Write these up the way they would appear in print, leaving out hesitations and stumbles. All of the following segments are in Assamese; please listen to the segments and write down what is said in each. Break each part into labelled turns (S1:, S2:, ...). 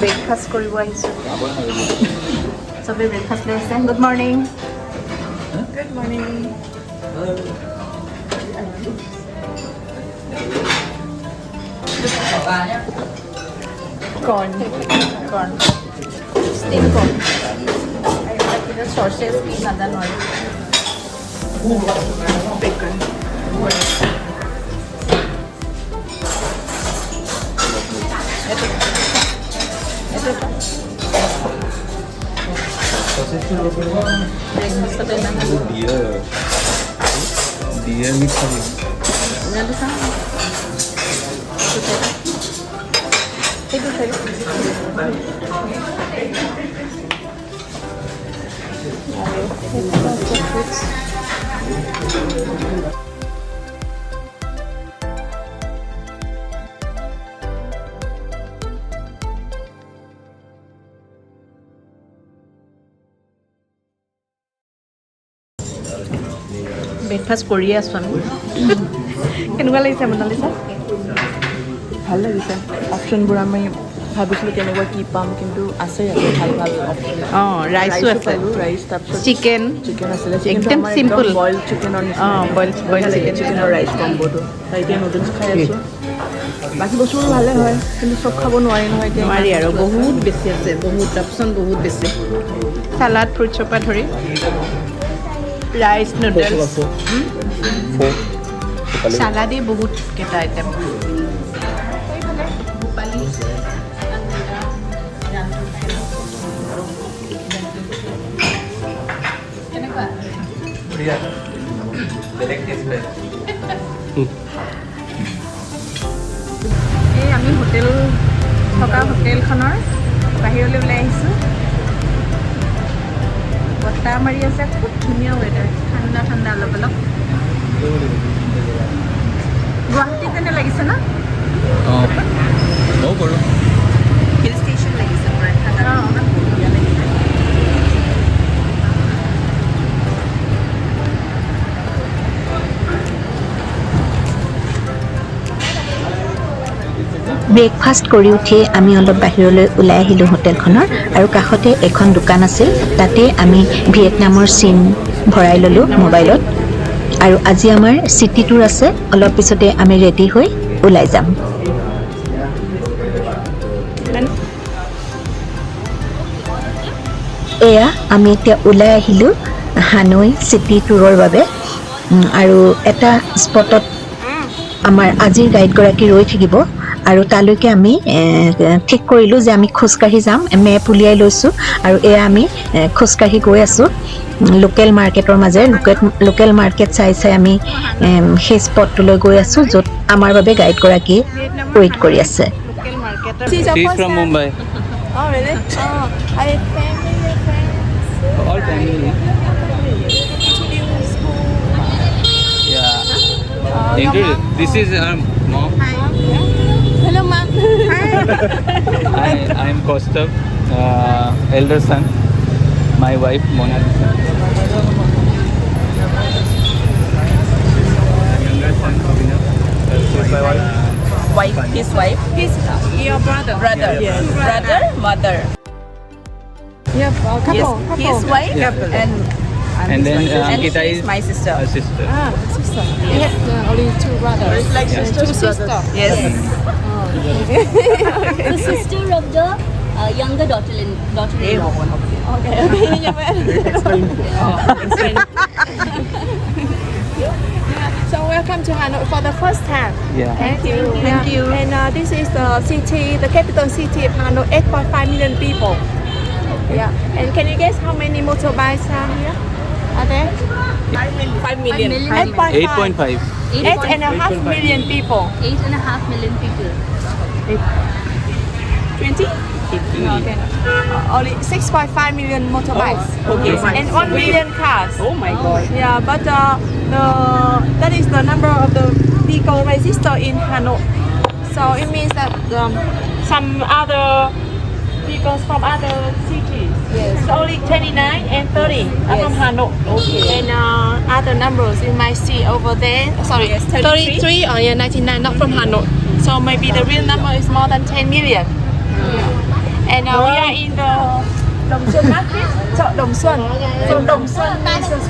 S1: ব্ৰেকফাষ্ট কৰিব আহিছোঁ চবেই ব্ৰেকফাষ্ট লৈ আছে good morning good morning corn steam corn the sauces be nadan oil bacon
S2: dia ni kali
S1: nanti sama itu saya breakfast কৰিয়ে আছোঁ আমি কেনেকুৱা লাগিছে মনালিছা
S3: ভাল লাগিছে অপশ্যনবোৰ আমি ভাবিছিলোঁ কেনেকুৱা কি পাম কিন্তু আছে ইয়াতে ভাল ভাল অপশ্যন
S1: অঁ ৰাইচো আছে
S3: ৰাইচ তাৰপিছত
S1: চিকেন
S3: চিকেন আছিলে
S1: একদম চিম্পল
S3: বইল চিকেনৰ
S1: অঁ বইল চিকেন
S3: চিকেন আৰু ৰাইচ কম্বোটো এতিয়া নুডলছ খাই আছোঁ বাকী বস্তুবোৰ ভালে হয় কিন্তু চব খাব নোৱাৰি নহয় এতিয়া
S1: নোৱাৰি আৰু বহুত বেছি আছে বহুত অপশ্যন বহুত বেছি চালাড ফ্ৰুটছৰ পৰা ধৰি ৰাইচ নুডলছ চালাডেই বহুত কেইটা আইটেম এই আমি হোটেল থকা হোটেলখনৰ বাহিৰলৈ ওলাই আহিছোঁ বতাহ মাৰি আছে খুব ধুনীয়া ৱেডাৰ ঠাণ্ডা ঠাণ্ডা অলপ অলপ গুৱাহাটী যেনে লাগিছে ন
S2: oh mau baru
S1: hill station লাগিছে পুৰা ঠাণ্ডা ঠাণ্ডা ধুনীয়া লাগিছে
S4: ব্ৰেকফাষ্ট কৰি উঠি আমি অলপ বাহিৰলৈ ওলাই আহিলোঁ হোটেলখনৰ আৰু কাষতে এখন দোকান আছিল তাতে আমি ভিয়েটনামৰ চিম ভৰাই ল'লোঁ মোবাইলত আৰু আজি আমাৰ চিটি টুৰ আছে অলপ পিছতে আমি ৰেডি হৈ ওলাই যাম এয়া আমি এতিয়া ওলাই আহিলোঁ হানৈ চিটি টুৰৰ বাবে আৰু এটা স্পটত আমাৰ আজিৰ গাইডগৰাকী ৰৈ থাকিব আৰু তালৈকে আমি ঠিক কৰিলোঁ যে আমি খোজকাঢ়ি যাম মেপ উলিয়াই লৈছোঁ আৰু এয়া আমি খোজকাঢ়ি গৈ আছোঁ লোকেল মাৰ্কেটৰ মাজেৰে লোকেল মাৰ্কেট চাই চাই আমি সেই স্পটটোলৈ গৈ আছোঁ য'ত আমাৰ বাবে গাইডগৰাকী ৱেইট কৰি আছে
S2: she's from Mumbai
S1: oh really oh I family friends
S2: all family yeah this is our mom
S1: hello mom hi
S2: I am Kostav elder son my wife Monalisa younger son Abhinav my wife
S1: his wife his your brother yes brother mother
S3: yeah couple
S1: yes his wife
S2: and then
S1: and
S2: Ankita
S1: she's
S2: is
S1: my sister
S2: her sister
S3: sister yes only two brothers
S1: like
S3: two sisters
S1: yes
S5: the sister of the younger daughter-in-law.
S1: okay
S6: So welcome to Hanoi for the first time.
S2: yeah
S1: thank you
S6: And this is the city, the capital city of Hanoi, 8.5 million people. Yeah. And can you guess how many motorbikes are here? Are there?
S1: 5 million
S6: 8.5.
S2: 8.5
S6: 8.5 million people.
S5: 8.5 million people.
S6: 20? No, 10. Only 6.5 million motorbikes.
S1: okay
S6: And 1 million cars.
S1: oh my god
S6: Yeah, but that is the number of the vehicle registered in Hanoi. So it means that some other vehicles from other cities.
S1: Yes.
S6: So only 29 and 30 are from Hanoi.
S1: Okay.
S6: And other numbers you might see over there. Sorry,
S1: Yes, 33.
S6: 33 or 99 not from Hanoi. So maybe the real number is more than 10 million. we are in the Dongsuan market. So Dongsuan. So Dongsuan is a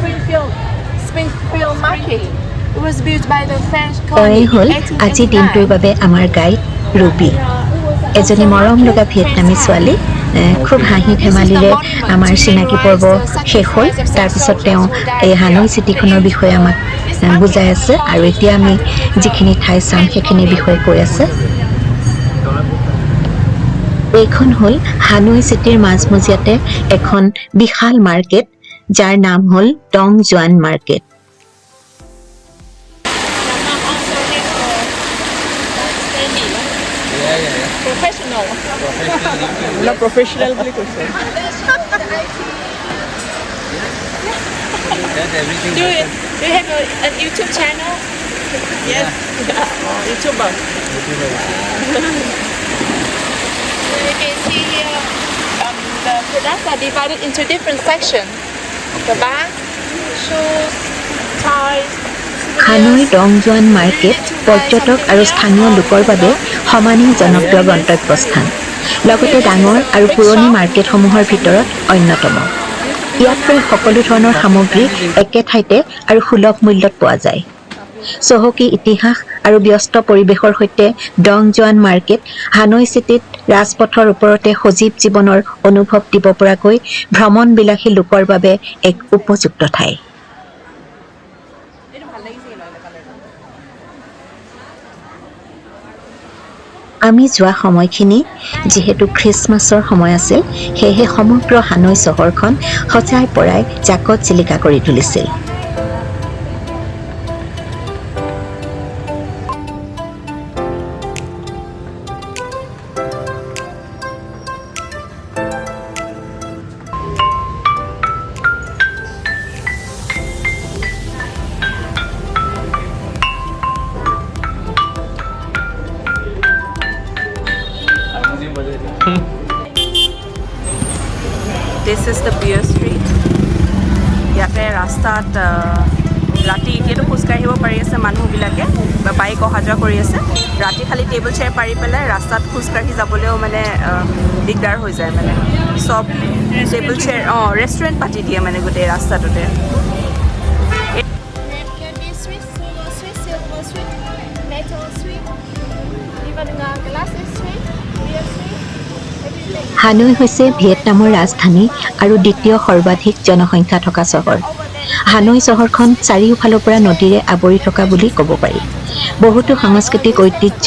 S6: Springfield market. It was built by the French
S4: এয়াই
S6: colony
S4: হ'ল
S6: in
S4: আজি দিনটোৰ
S6: 1889.
S4: বাবে আমাৰ গাইড ৰুবি এজনী মৰম লগা ভিয়েটনামী ছোৱালী খুব হাঁহি ধেমালিৰে আমাৰ চিনাকি পৰ্ব শেষ হ'ল তাৰপিছত তেওঁ এই হানৈ চিটিখনৰ বিষয়ে আমাক বুজাই আছে আৰু এতিয়া আমি যিখিনি ঠাই চাম সেইখিনিৰ বিষয়ে কৈ আছে এইখন হ'ল হানৈ চিটিৰ মাজমজিয়াতে এখন বিশাল মাৰ্কেট যাৰ নাম হ'ল ডং জুৱান মাৰ্কেট
S6: Professional.
S3: অলপ প্ৰফেশ্যনেল বুলি কৈছে
S6: Do you have a YouTube channel?
S3: yes YouTuber
S6: You can see here the products are divided into different sections. The bags, shoes, toys.
S4: হানৈ ডং জুৱান মাৰ্কেট পৰ্যটক আৰু স্থানীয় লোকৰ বাবে সমানেই জনপ্ৰিয় গন্তব্যস্থান লগতে ডাঙৰ আৰু পুৰণি মাৰ্কেটসমূহৰ ভিতৰত অন্যতম ইয়াত প্ৰায় সকলো ধৰণৰ সামগ্ৰী একে ঠাইতে আৰু সুলভ মূল্যত পোৱা যায় চহকী ইতিহাস আৰু ব্যস্ত পৰিৱেশৰ সৈতে ডং জুৱান মাৰ্কেট হানৈ চিটিত ৰাজপথৰ ওপৰতে সজীৱ জীৱনৰ অনুভৱ দিব পৰাকৈ ভ্ৰমণবিলাসী লোকৰ বাবে এক উপযুক্ত ঠাই আমি যোৱা সময়খিনি যেহেতু খ্ৰীষ্টমাছৰ সময় আছিল সেয়েহে সমগ্ৰ হানৈ চহৰখন সজাই পৰাই জাকত জিলিকা কৰি তুলিছিল
S3: This is the beer street. ইয়াতে ৰাস্তাত ৰাতি এতিয়াতো খোজকাঢ়িব পাৰি আছে মানুহবিলাকে বা বাইক অহা যোৱা কৰি আছে ৰাতি খালি টেবুল চেয়াৰ পাৰি পেলাই ৰাস্তাত খোজকাঢ়ি যাবলৈও মানে দিগদাৰ হৈ যায় মানে চব টেবুল চেয়াৰ ৰেষ্টুৰেণ্ট পাতি দিয়ে মানে গোটেই ৰাস্তাটোতে
S6: Can be sweet, silver sweet, metal sweet, even glass is sweet, beer sweet, everything.
S4: হানৈ হৈছে ভিয়েটনামৰ ৰাজধানী আৰু দ্বিতীয় সৰ্বাধিক জনসংখ্যা থকা চহৰ হানৈ চহৰখন চাৰিওফালৰ পৰা নদীৰে আৱৰি থকা বুলি ক'ব পাৰি বহুতো সাংস্কৃতিক ঐতিহ্য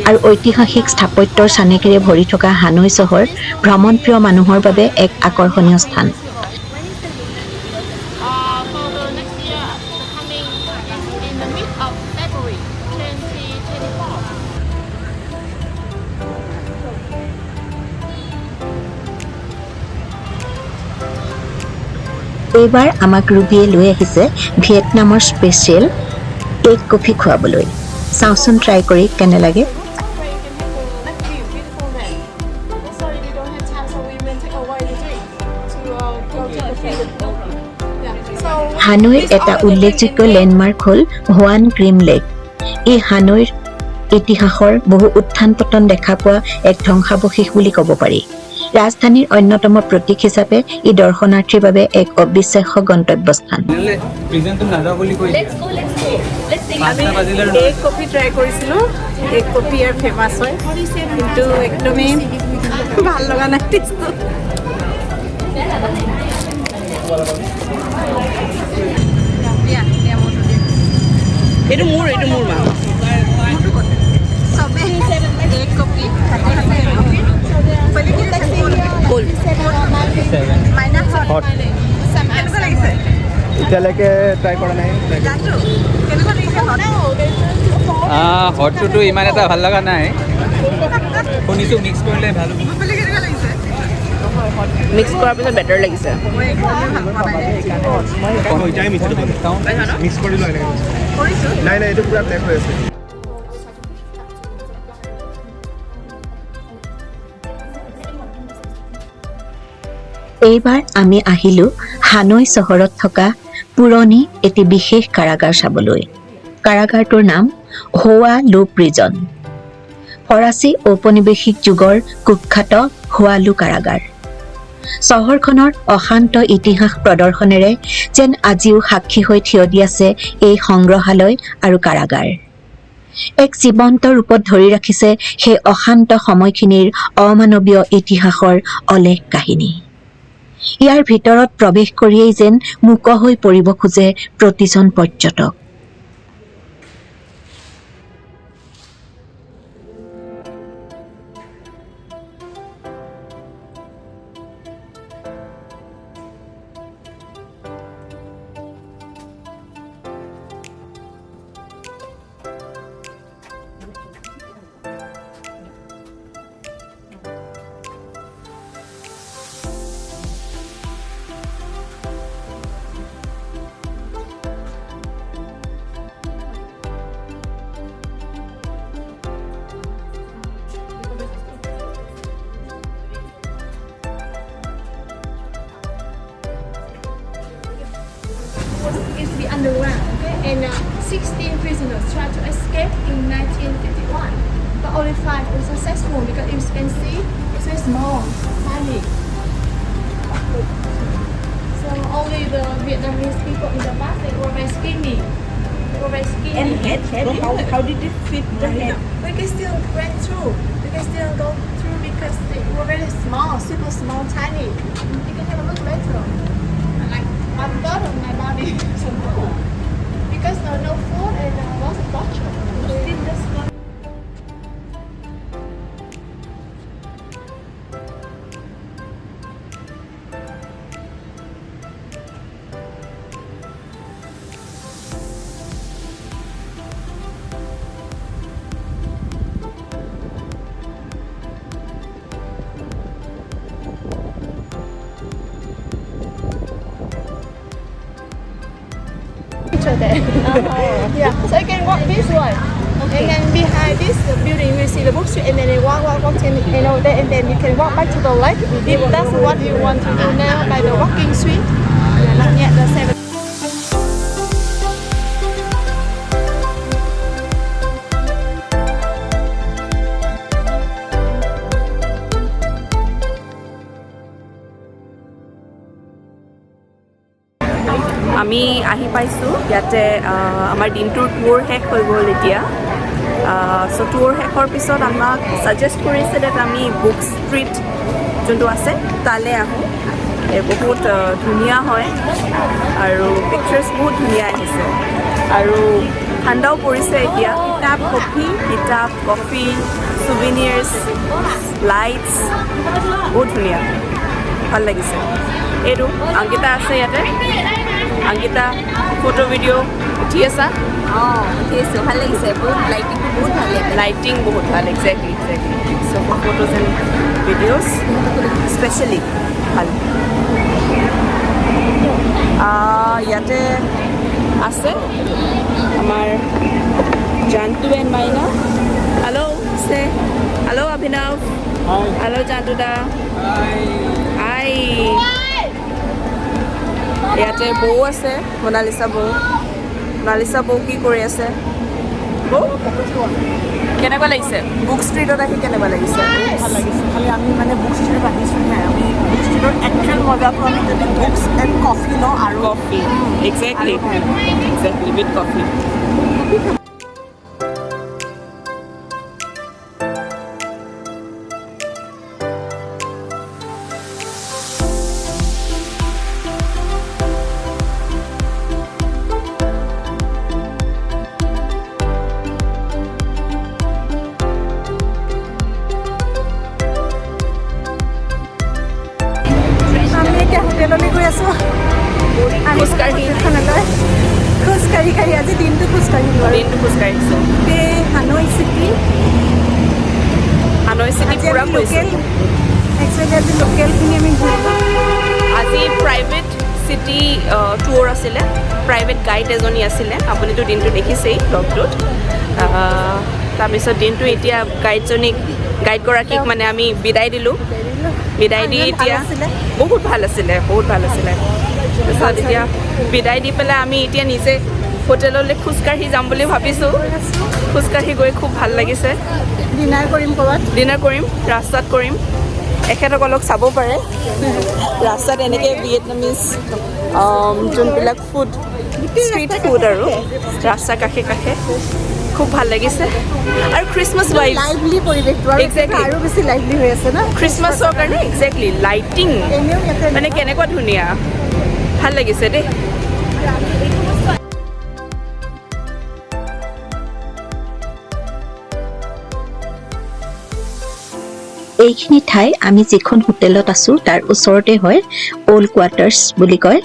S4: আৰু ঐতিহাসিক স্থাপত্যৰ চানেকিৰে ভৰি থকা হানৈ চহৰ ভ্ৰমণপ্ৰিয় মানুহৰ বাবে এক আকৰ্ষণীয় স্থান
S6: For the next year, coming in the mid of February 2024.
S4: এইবাৰ আমাক ৰুবিয়ে লৈ আহিছে ভিয়েটনামৰ স্পেচিয়েল কেক কফি খুৱাবলৈ চাওঁচোন ট্ৰাই কৰি কেনে লাগে
S6: Where you can have a beautiful man. Sorry, we don't have time, so we will take away the drink to go to the field. Yeah. So
S4: হানৈৰ এটা উল্লেখযোগ্য লেণ্ডমাৰ্ক হ'ল হোৱান ক্ৰীম লেক ই হানৈৰ ইতিহাসৰ বহু উত্থান পতন দেখা পোৱা এক ধ্বংসাৱশেষ বুলি ক'ব পাৰি ৰাজধানীৰ অন্যতম প্ৰতীক হিচাপে ই দৰ্শনাৰ্থীৰ বাবে এক অবিশ্বাস্য গন্তব্যস্থান
S2: প্ৰেজেণ্টটো নাযাওঁ বুলি কৈ
S5: Let's go. Let's take
S2: পাঁচটা বাজিলে
S1: কেক কফি ট্ৰাই কৰিছিলোঁ কেক কফি ইয়াৰ ফেমাছ হয় কিন্তু একদমেই ভাল লগা নাই টেষ্টটো এইটো মোৰ মা কেক কফি
S2: এতিয়ালৈকে ট্ৰাই কৰা নাই হটটোতো ইমান এটা ভাল লগা নাই শুনিছোঁ মিক্স কৰিলে ভাল হ'ব
S1: মিক্স কৰাৰ পিছত বেটাৰ লাগিছে
S7: মিক্স কৰিলো নাই এইটো পুৰা ব্লেক হৈ আছে
S4: এইবাৰ আমি আহিলো হানৈ চহৰত থকা পুৰণি এটি বিশেষ কাৰাগাৰ চাবলৈ কাৰাগাৰটোৰ নাম হোৱা লো প্ৰিজন ফৰাচী ঔপনিৱেশিক যুগৰ কুখ্যাত হোৱালু কাৰাগাৰ। চহৰখনৰ অশান্ত ইতিহাস প্ৰদৰ্শনেৰে যেন আজিও সাক্ষী হৈ থিয় দি আছে এই সংগ্ৰহালয় আৰু কাৰাগাৰ। এক জীৱন্ত ৰূপত ধৰি ৰাখিছে সেই অশান্ত সময়খিনিৰ অমানৱীয় ইতিহাসৰ অলেখ কাহিনী। ইয়াৰ ভিতৰত প্ৰৱেশ কৰিয়েই যেন মূক হৈ পৰিব খোজে প্ৰতিজন পৰ্যটক।
S8: Used to be underground, okay? And 16 prisoners tried to escape in 1951, but only 5 were successful because as you can see, it's very small, tiny. So only the Vietnamese people in the past, they were very skinny. They were very skinny.
S3: And head. How did it fit the head?
S8: They can still went through. They can still go through because they were very small, super small, tiny. You can have a look later. Like 1/3 of my body. Because there was no food and lots of torture. Still just one. There. Yeah, so you can walk this way, and then behind this building you see the book street, and then you walk, there, and then you can walk back to the lake. If that's what you want to do now, by the walking street, not yet the 7.
S3: আমি আহি পাইছোঁ ইয়াতে আমাৰ দিনটোৰ টুৰ শেষ হৈ গ'ল এতিয়া চ' টুৰ শেষৰ পিছত আমাক ছাজেষ্ট কৰিছে যে আমি বুক ষ্ট্ৰীট যোনটো আছে তালৈ আহোঁ বহুত ধুনীয়া হয় আৰু পিকচাৰ্ছ বহুত ধুনীয়া আহিছে আৰু ঠাণ্ডাও পৰিছে এতিয়া কিতাপ কফি চুভিনিয়াৰ্ছ লাইটছ বহুত ধুনীয়া ভাল লাগিছে এইটো অংকিতা আছে ইয়াতে অংকিতা ফটো ভিডিঅ' উঠি আছা
S5: উঠি আছোঁ ভাল লাগিছে বহুত লাইটিংটো বহুত ভাল লাগে
S3: লাইটিং বহুত ভাল exactly so' photos and videos specially ভাল ইয়াতে আছে আমাৰ জান্তু এণ্ড মাইনা হেল্ল' চে হেল্ল' অভিনৱ হেল্ল' জান্তু দা হাই ইয়াতে বৌ আছে মনালিছা বৌ কি কৰি আছে বৌ কেনেকুৱা লাগিছে বুক ষ্ট্ৰীটত আহি কেনেকুৱা লাগিছে
S9: ভাল লাগিছে খালি আমি মানে বুক ষ্ট্ৰীটত আহিছোঁহে আমি বুক ষ্ট্ৰীটৰ একচুৱেল মজাটো আমি যদি বুকছ এণ্ড কফি লওঁ আৰু
S3: কফি একজেক্টলি উইথ কফি
S6: হোটেললৈ গৈ আছোঁ খোজকাঢ়ি আজি দিনটো খোজকাঢ়িলোঁ হানৈ চিটি
S3: পূৰা গৈছোঁ
S6: একচুৱেলি আজি লোকেলখিনি আমি
S3: আজি প্ৰাইভেট চিটি টুৰ আছিলে প্ৰাইভেট গাইড এজনী আছিলে আপুনিতো দিনটো দেখিছেই ব্লগটোত তাৰপিছত দিনটো এতিয়া গাইডগৰাকীক মানে আমি বিদায় দিলোঁ বিদায় দি এতিয়া বহুত ভাল আছিলে তাৰপিছত এতিয়া বিদায় দি পেলাই আমি এতিয়া নিজে হোটেললৈ খোজকাঢ়ি যাম বুলি ভাবিছোঁ খোজকাঢ়ি গৈ খুব ভাল লাগিছে
S6: ডিনাৰ কৰিম ক'ৰবাত
S3: ডিনাৰ কৰিম ৰাস্তাত কৰিম এখেতসকলক চাব পাৰে ৰাস্তাত এনেকৈ ভিয়েটনামিজ যোনবিলাক ফুড ষ্ট্ৰীট ফুড আৰু ৰাস্তাৰ কাষে কাষে খুব ভাল লাগিছে আৰু খ্ৰীষ্টমাছ ভাইবছ
S6: লাইভলি পৰিৱেশটো আৰু
S3: Exactly.
S6: আৰু বেছি লাইভলি হৈ আছে না
S3: খ্ৰীষ্টমাছৰ কাৰণে একজেক্টলি লাইটিং
S6: এনেও ইয়াতে
S3: মানে কেনেকুৱা ধুনীয়া ভাল লাগিছে দেই
S4: এইখিনি ঠাই আমি যিখন হোটেলত আছো তাৰ ওচৰতে হয় অল্ড কোৱাৰ্টাৰ্ছ বুলি কয়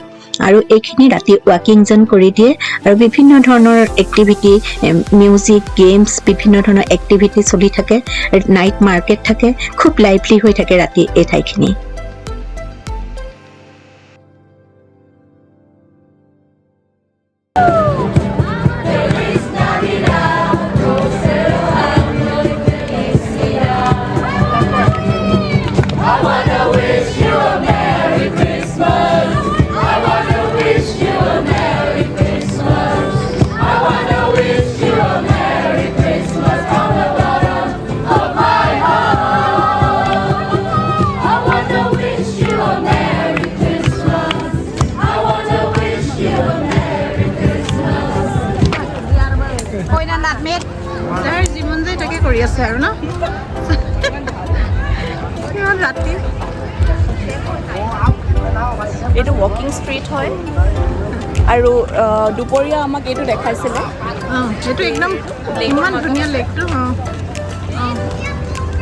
S4: আৰু এইখিনি ৰাতি ৱাকিং জন কৰি দিয়ে আৰু বিভিন্ন ধৰণৰ এক্টিভিটি মিউজিক গেমছ বিভিন্ন ধৰণৰ এক্টিভিটি চলি থাকে নাইট মাৰ্কেট থাকে খুব লাইভলি হৈ থাকে ৰাতি এই ঠাইখিনি
S1: কইনা নাটমেট যাৰ জীৱন যে তাকে কৰি আছে আৰু ন কিমান ৰাতি
S3: এইটো ৱাকিং ষ্ট্ৰীট হয় আৰু দুপৰীয়া আমাক এইটো দেখাইছিলে
S1: এইটো একদম ইমান ধুনীয়া লেকটো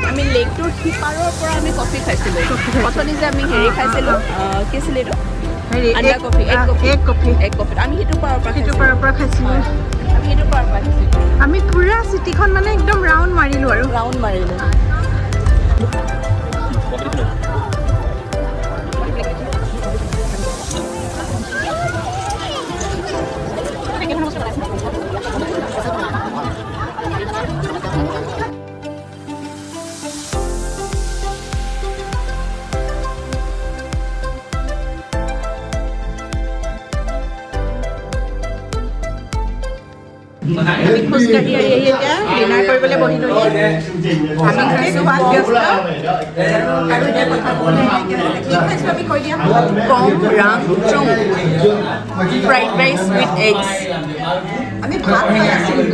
S3: আমি লেকটোৰ সিপাৰৰ পৰা আমি কফি খাইছিলোঁ অথনি যে আমি হেৰি খাইছিলোঁ কি আছিলে এইটো আন্দা কফি এক কফি আমি সেইটো পাৰৰ পৰা
S1: খাইছিলোঁ
S3: আমি সেইটো পাৰৰ পৰা খাইছিলোঁ
S1: আমি পুৰা চিটিখন মানে একদম ৰাউণ্ড মাৰিলোঁ আৰু
S3: ৰাউণ্ড মাৰিলোঁ
S1: আমি খোজকাঢ়ি আহি এতিয়া ডিনাৰ কৰিবলৈ বহিলোঁ আমি খাইছোঁ ভাত ব্যস্ত আৰু এতিয়া কথা ক'বলৈ কি খাইছোঁ আমি কৈ দিয়া
S3: কম ৰাং চুং ফ্ৰাইড ৰাইচ উইথ এগছ
S1: আমি ভাত খাই আছিলোঁ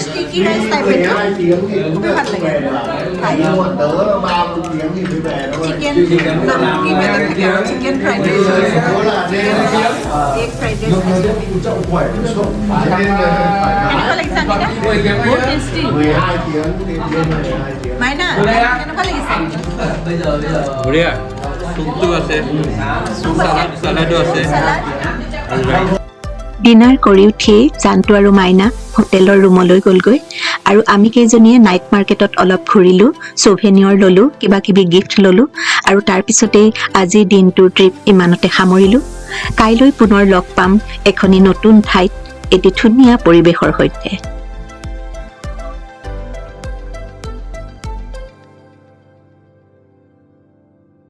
S1: ষ্টিকি ৰাইচ টাইপ এইটো খুবেই ভাল লাগে চিকেন কি বেলেগ থাকে আৰু chicken fried rice egg fried rice কেনেকুৱা লাগিছে আমি বহুত টেষ্টি মাইনা কেনেকুৱা লাগিছে
S2: বঢ়িয়া চুপটো আছে চালাডো আছে
S4: ডিনাৰ কৰি উঠি জানটো আৰু মাইনা হোটেলৰ ৰুমলৈ গ'লগৈ আৰু আমি কেইজনীয়ে নাইট মাৰ্কেটত অলপ ঘূৰিলোঁ চুভেনিয়ৰ ল'লোঁ কিবা কিবি গিফ্ট ল'লোঁ আৰু তাৰপিছতেই আজিৰ দিনটোৰ ট্ৰিপ ইমানতে সামৰিলোঁ কাইলৈ পুনৰ লগ পাম এখনি নতুন ঠাইত এটি ধুনীয়া পৰিৱেশৰ সৈতে